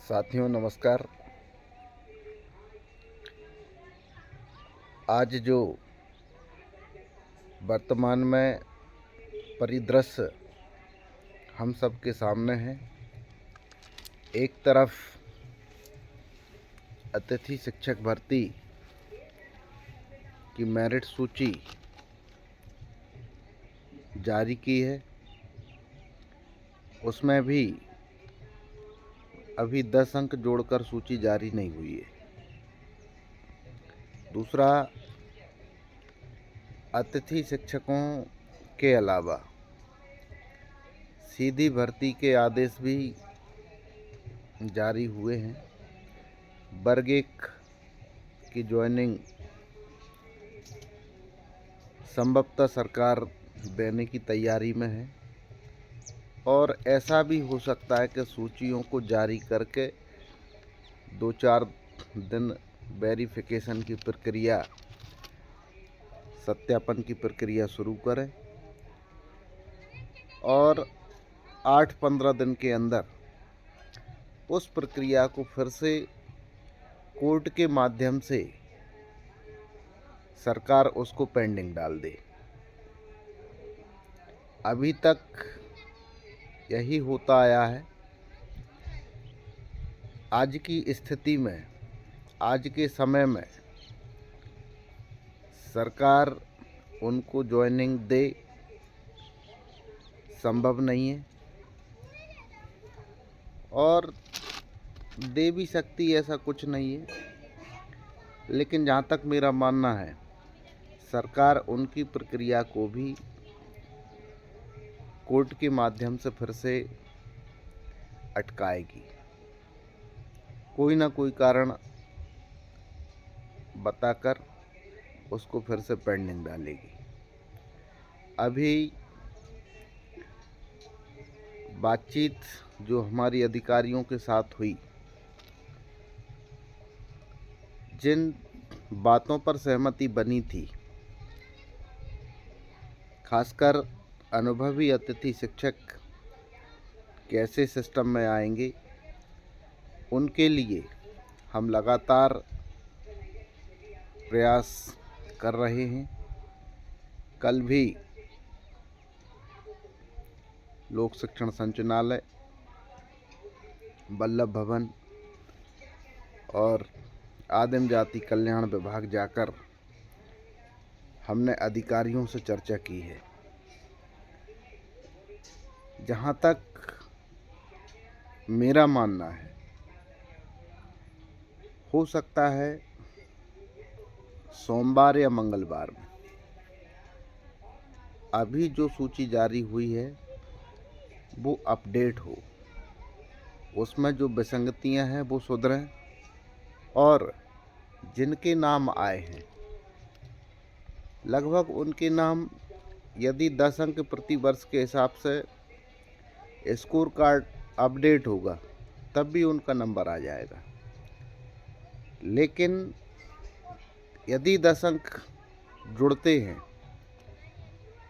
साथियों नमस्कार। आज जो वर्तमान में परिदृश्य हम सब के सामने है, एक तरफ अतिथि शिक्षक भर्ती की मेरिट सूची जारी की है, उसमें भी अभी 10 अंक जोड़कर सूची जारी नहीं हुई है। दूसरा, अतिथि शिक्षकों के अलावा सीधी भर्ती के आदेश भी जारी हुए हैं। वर्ग 1 की ज्वाइनिंग संभवतः सरकार देने की तैयारी में है और ऐसा भी हो सकता है कि सूचियों को जारी करके 2-4 दिन वेरिफिकेशन की प्रक्रिया, सत्यापन की प्रक्रिया शुरू करें और 8-15 दिन के अंदर उस प्रक्रिया को फिर से कोर्ट के माध्यम से सरकार उसको पेंडिंग डाल दे। अभी तक यही होता आया है। आज की स्थिति में, आज के समय में सरकार उनको ज्वाइनिंग दे संभव नहीं है और दे भी सकती है, ऐसा कुछ नहीं है। लेकिन जहाँ तक मेरा मानना है, सरकार उनकी प्रक्रिया को भी कोर्ट के माध्यम से फिर से अटकाएगी, कोई ना कोई कारण बताकर उसको फिर से पेंडिंग डालेगी। अभी बातचीत जो हमारी अधिकारियों के साथ हुई, जिन बातों पर सहमति बनी थी, खासकर अनुभवी अतिथि शिक्षक कैसे सिस्टम में आएंगे, उनके लिए हम लगातार प्रयास कर रहे हैं। कल भी लोक शिक्षण संचालनालय, वल्लभ भवन और आदिम जाति कल्याण विभाग जाकर हमने अधिकारियों से चर्चा की है। जहाँ तक मेरा मानना है, हो सकता है सोमवार या मंगलवार में। अभी जो सूची जारी हुई है वो अपडेट हो, उसमें जो विसंगतियां हैं वो सुधरें और जिनके नाम आए हैं लगभग उनके नाम, यदि 10 अंक प्रति वर्ष के हिसाब से स्कोर कार्ड अपडेट होगा तब भी उनका नंबर आ जाएगा। लेकिन यदि 10 अंक जुड़ते हैं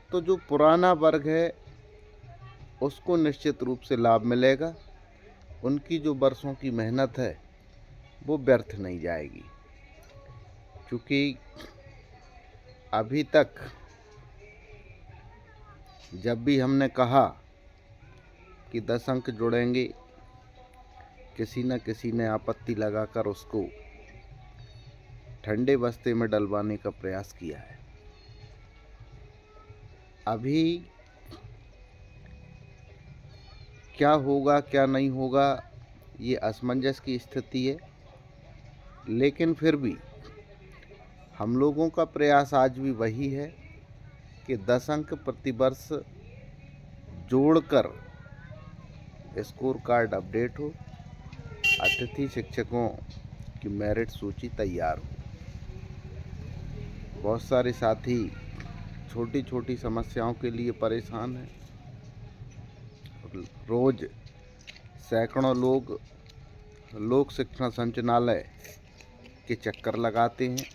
तो जो पुराना वर्ग है उसको निश्चित रूप से लाभ मिलेगा। उनकी जो वर्षों की मेहनत है वो व्यर्थ नहीं जाएगी, क्योंकि अभी तक जब भी हमने कहा कि 10 अंक जुड़ेंगे, किसी न किसी ने आपत्ति लगाकर उसको ठंडे बस्ते में डलवाने का प्रयास किया है। अभी क्या होगा क्या नहीं होगा ये असमंजस की स्थिति है, लेकिन फिर भी हम लोगों का प्रयास आज भी वही है कि 10 अंक प्रति वर्ष जोड़कर स्कोर कार्ड अपडेट हो, अतिथि शिक्षकों की मेरिट सूची तैयार हो। बहुत सारे साथी छोटी छोटी समस्याओं के लिए परेशान हैं। रोज सैकड़ों लोग लोक शिक्षण संचालनालय के चक्कर लगाते हैं।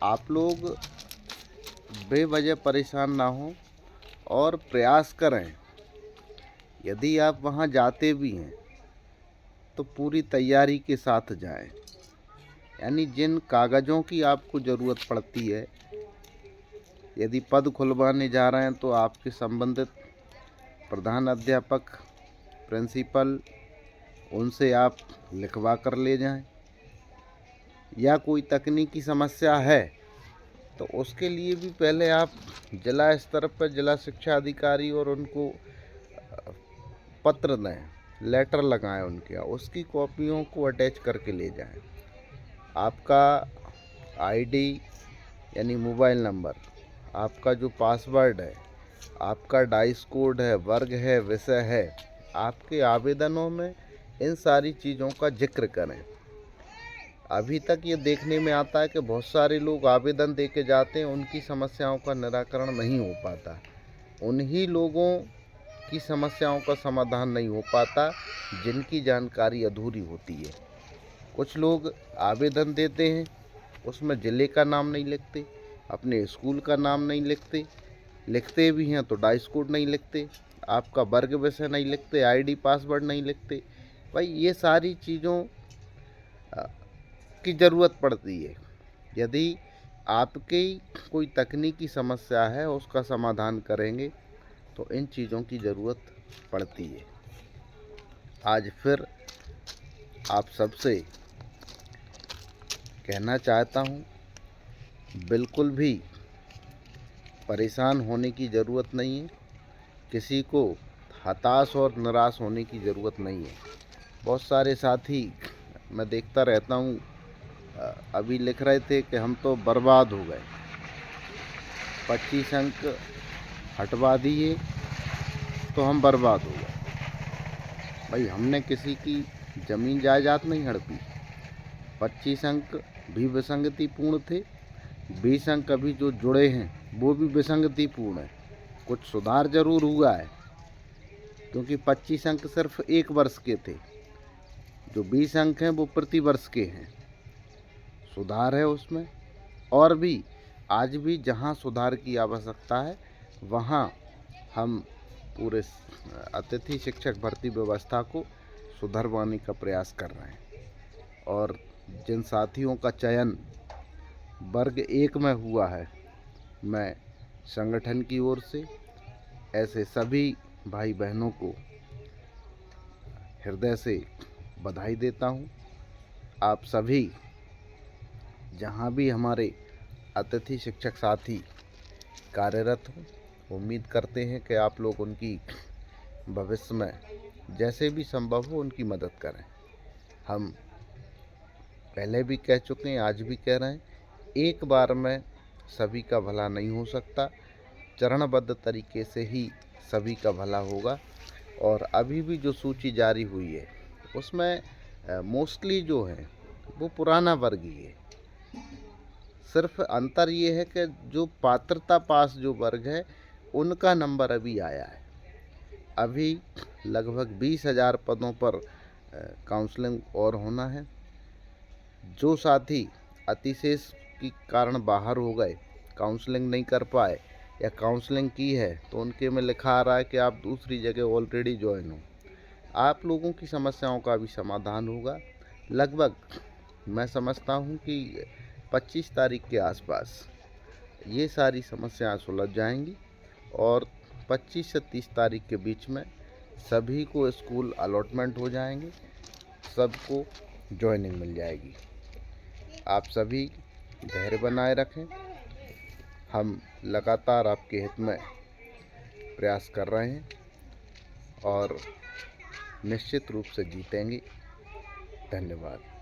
आप लोग बेवजह परेशान ना हो और प्रयास करें। यदि आप वहां जाते भी हैं तो पूरी तैयारी के साथ जाएं। यानी जिन कागज़ों की आपको ज़रूरत पड़ती है, यदि पद खुलवाने जा रहे हैं तो आपके संबंधित प्रधान अध्यापक, प्रिंसिपल, उनसे आप लिखवा कर ले जाएं। या कोई तकनीकी समस्या है तो उसके लिए भी पहले आप जिला स्तर पर जिला शिक्षा अधिकारी और उनको पत्र दें, लेटर लगाएं उनके यहाँ, उसकी कॉपियों को अटैच करके ले जाएं। आपका आईडी यानी मोबाइल नंबर, आपका जो पासवर्ड है, आपका डाइस कोड है, वर्ग है, विषय है, आपके आवेदनों में इन सारी चीज़ों का जिक्र करें। अभी तक ये देखने में आता है कि बहुत सारे लोग आवेदन दे के जाते हैं, उनकी समस्याओं का निराकरण नहीं हो पाता। उन्हीं लोगों की समस्याओं का समाधान नहीं हो पाता जिनकी जानकारी अधूरी होती है। कुछ लोग आवेदन देते हैं, उसमें ज़िले का नाम नहीं लिखते, अपने स्कूल का नाम नहीं लिखते, लिखते भी हैं तो डाइस कोड नहीं लिखते, आपका वर्ग विषय नहीं लिखते, आईडी पासवर्ड नहीं लिखते। भाई ये सारी चीज़ों की ज़रूरत पड़ती है। यदि आपकी कोई तकनीकी समस्या है, उसका समाधान करेंगे तो इन चीज़ों की ज़रूरत पड़ती है। आज फिर आप सबसे कहना चाहता हूँ, बिल्कुल भी परेशान होने की ज़रूरत नहीं है, किसी को हताश और निराश होने की ज़रूरत नहीं है। बहुत सारे साथी मैं देखता रहता हूँ, अभी लिख रहे थे कि हम तो बर्बाद हो गए, 25 अंक हटवा दिए तो हम बर्बाद हो गए। भाई हमने किसी की ज़मीन जायदाद नहीं हड़पी। 25 अंक भी विसंगतिपूर्ण थे, 20 अंक अभी जो जुड़े हैं वो भी विसंगतिपूर्ण है। कुछ सुधार जरूर हुआ है, क्योंकि 25 अंक सिर्फ एक वर्ष के थे, जो 20 अंक हैं वो प्रति वर्ष के हैं। सुधार है उसमें, और भी आज भी जहां सुधार की आवश्यकता है वहां हम पूरे अतिथि शिक्षक भर्ती व्यवस्था को सुधरवाने का प्रयास कर रहे हैं। और जिन साथियों का चयन वर्ग 1 में हुआ है, मैं संगठन की ओर से ऐसे सभी भाई बहनों को हृदय से बधाई देता हूं। आप सभी जहां भी हमारे अतिथि शिक्षक साथी कार्यरत हों, उम्मीद करते हैं कि आप लोग उनकी भविष्य में जैसे भी संभव हो उनकी मदद करें। हम पहले भी कह चुके हैं, आज भी कह रहे हैं, एक बार में सभी का भला नहीं हो सकता, चरणबद्ध तरीके से ही सभी का भला होगा। और अभी भी जो सूची जारी हुई है उसमें मोस्टली जो है वो पुराना वर्ग ही है। सिर्फ अंतर ये है कि जो पात्रता पास जो वर्ग है उनका नंबर अभी आया है। अभी लगभग 20,000 पदों पर काउंसलिंग और होना है। जो साथी अतिशेष के कारण बाहर हो गए, काउंसलिंग नहीं कर पाए या काउंसलिंग की है तो उनके में लिखा आ रहा है कि आप दूसरी जगह ऑलरेडी ज्वाइन हो, आप लोगों की समस्याओं का भी समाधान होगा। लगभग मैं समझता हूँ कि 25 तारीख के आसपास ये सारी समस्याएं सुलझ जाएंगी और 25 से 30 तारीख के बीच में सभी को स्कूल अलॉटमेंट हो जाएंगे, सबको ज्वाइनिंग मिल जाएगी। आप सभी धैर्य बनाए रखें, हम लगातार आपके हित में प्रयास कर रहे हैं और निश्चित रूप से जीतेंगे। धन्यवाद।